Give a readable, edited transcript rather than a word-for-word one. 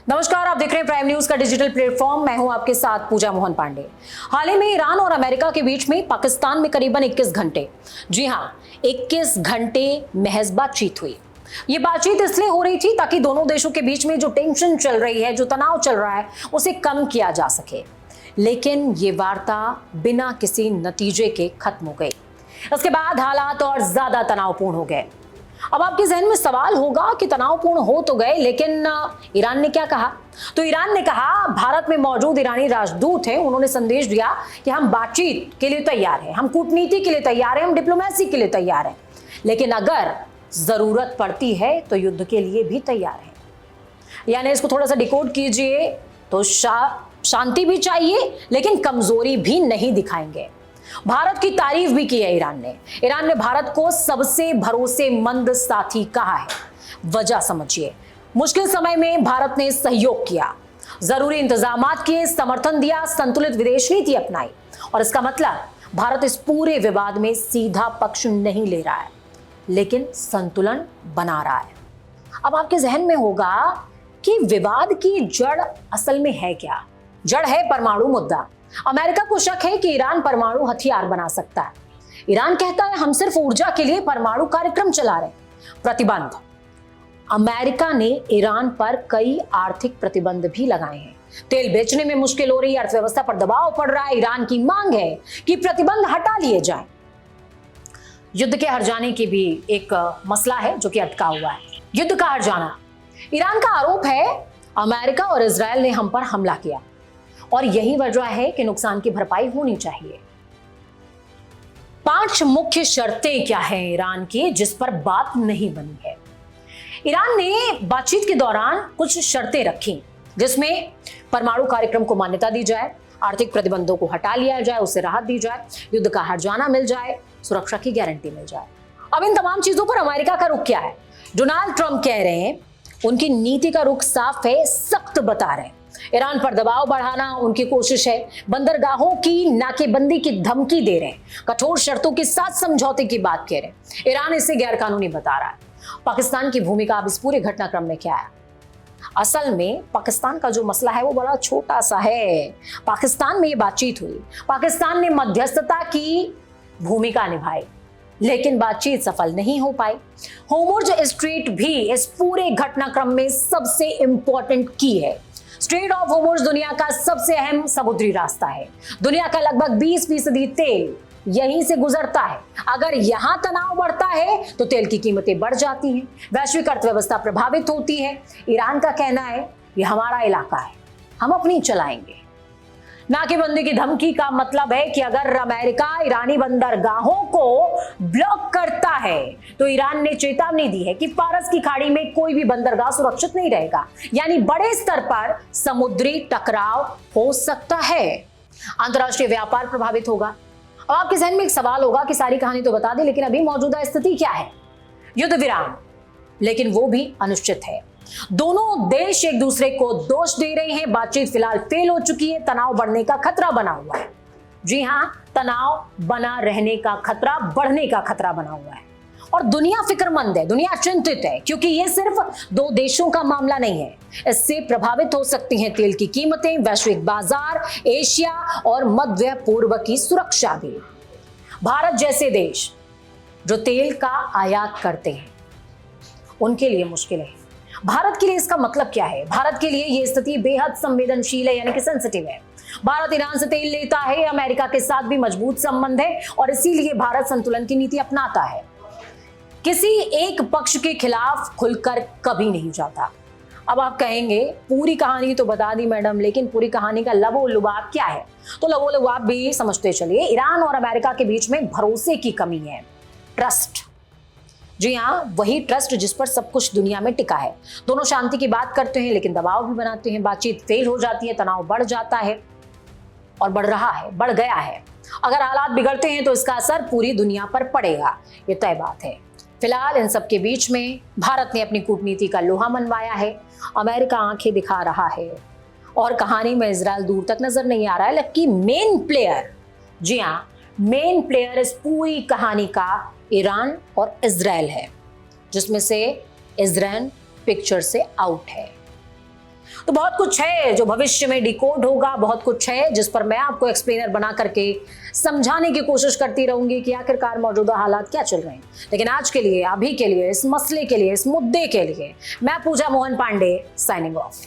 नमस्कार, आप देख रहे हैं प्राइम न्यूज का डिजिटल प्लेटफॉर्म। मैं हूं आपके साथ पूजा मोहन पांडे। हाल ही में ईरान और अमेरिका के बीच में पाकिस्तान में करीबन 21 घंटे, जी हां 21 घंटे महज बातचीत हुई। ये बातचीत इसलिए हो रही थी ताकि दोनों देशों के बीच में जो टेंशन चल रही है, जो तनाव चल रहा है, उसे कम किया जा सके। लेकिन ये वार्ता बिना किसी नतीजे के खत्म हो गई। इसके बाद हालात और ज्यादा तनावपूर्ण हो गए। अब आपके जहन में सवाल होगा कि तनावपूर्ण हो तो गए, लेकिन ईरान ने क्या कहा? तो ईरान ने कहा, भारत में मौजूद ईरानी राजदूत हैं, उन्होंने संदेश दिया कि हम बातचीत के लिए तैयार हैं, हम कूटनीति के लिए तैयार हैं, हम डिप्लोमेसी के लिए तैयार हैं, लेकिन अगर जरूरत पड़ती है तो युद्ध के लिए भी तैयार है। यानी इसको थोड़ा सा डिकोड कीजिए तो शांति भी चाहिए, लेकिन कमजोरी भी नहीं दिखाएंगे। भारत की तारीफ भी की है ईरान ने भारत को सबसे भरोसेमंद साथी कहा है। वजह समझिए, मुश्किल समय में भारत ने सहयोग किया, जरूरी इंतजामात किए, समर्थन दिया, संतुलित विदेश नीति अपनाई। और इसका मतलब भारत इस पूरे विवाद में सीधा पक्ष नहीं ले रहा है, लेकिन संतुलन बना रहा है। अब आपके जहन में होगा कि विवाद की जड़ असल में है क्या? जड़ है परमाणु मुद्दा। अमेरिका को शक है कि ईरान परमाणु हथियार बना सकता है। ईरान कहता है, हम सिर्फ ऊर्जा के लिए परमाणु कार्यक्रम चला रहे हैं। प्रतिबंध, अमेरिका ने ईरान पर कई आर्थिक प्रतिबंध भी लगाए हैं। तेल बेचने में मुश्किल हो रही है, अर्थव्यवस्था पर दबाव पड़ रहा है। ईरान की मांग है कि प्रतिबंध हटा लिए जाएं। युद्ध के हर जाने की भी एक मसला है जो कि अटका हुआ है। युद्ध का हर जाना, ईरान का आरोप है अमेरिका और इजरायल ने हम पर हमला किया और यही वजह है कि नुकसान की भरपाई होनी चाहिए। 5 मुख्य शर्तें क्या हैं ईरान की, जिस पर बात नहीं बनी है। ईरान ने बातचीत के दौरान कुछ शर्तें रखी, जिसमें परमाणु कार्यक्रम को मान्यता दी जाए, आर्थिक प्रतिबंधों को हटा लिया जाए, उससे राहत दी जाए, युद्ध का हर्जाना मिल जाए, सुरक्षा की गारंटी मिल जाए। अब इन तमाम चीजों पर अमेरिका का रुख क्या है? डोनाल्ड ट्रंप कह रहे हैं, उनकी नीति का रुख साफ है, सख्त बता रहे हैं। ईरान पर दबाव बढ़ाना उनकी कोशिश है। बंदरगाहों की नाकेबंदी की धमकी दे रहे हैं, कठोर शर्तों के साथ समझौते की बात कह रहे हैं। ईरान इसे गैरकानूनी बता रहा है। पाकिस्तान की भूमिका अब इस पूरे घटनाक्रम में क्या है? असल में पाकिस्तान का जो मसला है वो बड़ा छोटा सा है। पाकिस्तान में ये बातचीत हुई, पाकिस्तान ने मध्यस्थता की भूमिका निभाई, लेकिन बातचीत सफल नहीं हो पाई। होर्मुज़ स्ट्रेट भी इस पूरे घटनाक्रम में सबसे इंपॉर्टेंट की है। स्ट्रेट ऑफ होर्मुज़ दुनिया का सबसे अहम समुद्री रास्ता है। दुनिया का लगभग 20% तेल यहीं से गुजरता है। अगर यहां तनाव बढ़ता है तो तेल की कीमतें बढ़ जाती हैं, वैश्विक अर्थव्यवस्था प्रभावित होती है। ईरान का कहना है ये हमारा इलाका है, हम अपनी चलाएंगे। नाकेबंदी की धमकी का मतलब है कि अगर अमेरिका ईरानी बंदरगाहों को ब्लॉक करता है तो ईरान ने चेतावनी दी है कि फारस की खाड़ी में कोई भी बंदरगाह सुरक्षित नहीं रहेगा। यानी बड़े स्तर पर समुद्री टकराव हो सकता है, अंतरराष्ट्रीय व्यापार प्रभावित होगा। अब आपके जहन में एक सवाल होगा कि सारी कहानी तो बता दी, लेकिन अभी मौजूदा स्थिति क्या है? युद्ध विराम, लेकिन वो भी अनिश्चित है। दोनों देश एक दूसरे को दोष दे रहे हैं। बातचीत फिलहाल फेल हो चुकी है। तनाव बढ़ने का खतरा बना हुआ है। जी हां, तनाव बना रहने का खतरा, बढ़ने का खतरा बना हुआ है। और दुनिया फिक्रमंद है, दुनिया चिंतित है, क्योंकि ये सिर्फ 2 देशों का मामला नहीं है। इससे प्रभावित हो सकती हैं तेल की कीमतें, वैश्विक बाजार, एशिया और मध्य पूर्व की सुरक्षा भी। भारत जैसे देश जो तेल का आयात करते हैं, उनके लिए मुश्किल है। भारत के लिए इसका मतलब क्या है? भारत के लिए यह स्थिति बेहद संवेदनशील है, यानी कि सेंसिटिव है। भारत ईरान से तेल लेता है, अमेरिका के साथ भी मजबूत संबंध है और इसीलिए भारत संतुलन की नीति अपनाता है। किसी एक पक्ष के खिलाफ खुलकर कभी नहीं जाता। अब आप कहेंगे पूरी कहानी तो बता दी मैडम, लेकिन पूरी कहानी का लबो लुबाब क्या है? तो लबो लुबाब भी समझते चलिए। ईरान और अमेरिका के बीच में भरोसे की कमी है, ट्रस्ट। जी हाँ, वही ट्रस्ट जिस पर सब कुछ दुनिया में टिका है। दोनों शांति की बात करते हैं, लेकिन दबाव भी बनाते हैं। बातचीत फेल हो जाती है, तनाव बढ़ जाता है और बढ़ रहा है, बढ़ गया है। अगर हालात बिगड़ते हैं तो इसका असर पूरी दुनिया पर पड़ेगा, ये तय बात है। फिलहाल इन सब के बीच में भारत ने अपनी कूटनीति का लोहा मनवाया है। अमेरिका आंखें दिखा रहा है और कहानी में इजरायल दूर तक नजर नहीं आ रहा है, जबकि मेन प्लेयर, जी हाँ, मेन प्लेयर इस पूरी कहानी का ईरान और इजरायल है, जिसमें से इजरायल पिक्चर से आउट है। तो बहुत कुछ है जो भविष्य में डिकोड होगा, बहुत कुछ है जिस पर मैं आपको एक्सप्लेनर बना करके समझाने की कोशिश करती रहूंगी कि आखिरकार मौजूदा हालात क्या चल रहे हैं। लेकिन आज के लिए, अभी के लिए, इस मसले के लिए, इस मुद्दे के लिए मैं पूजा मोहन पांडे साइनिंग ऑफ।